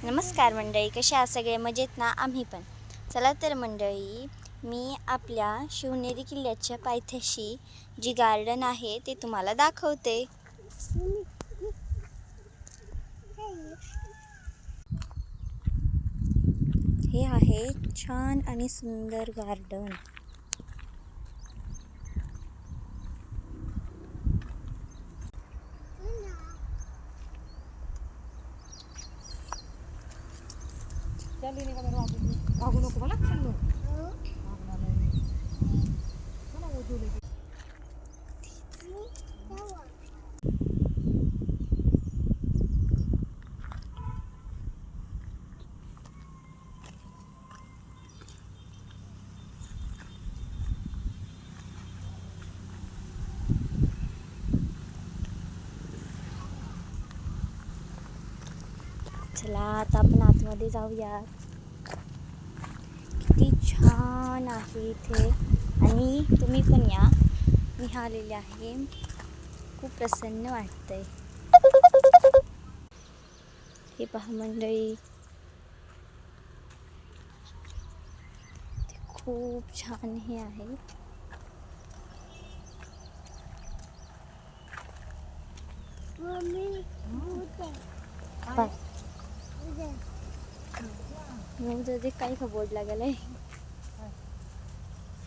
नमस्कार मंडळी, कशा आहात सगळे? मजेत ना? आम्ही पण. चला तर मंडळी, मी आपल्या शिवनेरी किल्ल्याच्या पायथ्याशी जी गार्डन आहे ते तुम्हाला दाखवते. हे आहे छान आणि सुंदर गार्डन. वागू नको मला सांगू. चला आता आपण आतमध्ये जाऊया. किती छान आहे इथे, आणि तुम्ही पण या. मी आलेले आहे, खूप प्रसन्न वाटतंय. हे पहा मंडळी, ते खूप छान हे आहे. उद्या काही का बोर्ड लागलाय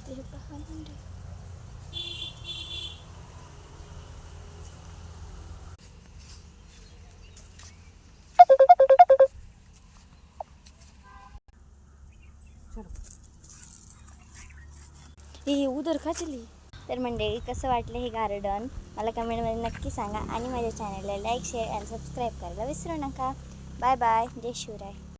ते पहा मंडळी. हे उधर का चली. तर मंडळी, कसं वाटलं हे गार्डन मला कमेंटमध्ये नक्की सांगा, आणि माझ्या चॅनलला लाईक, शेअर आणि सबस्क्राईब करायला विसरू नका. Bye bye. जय शिवराय.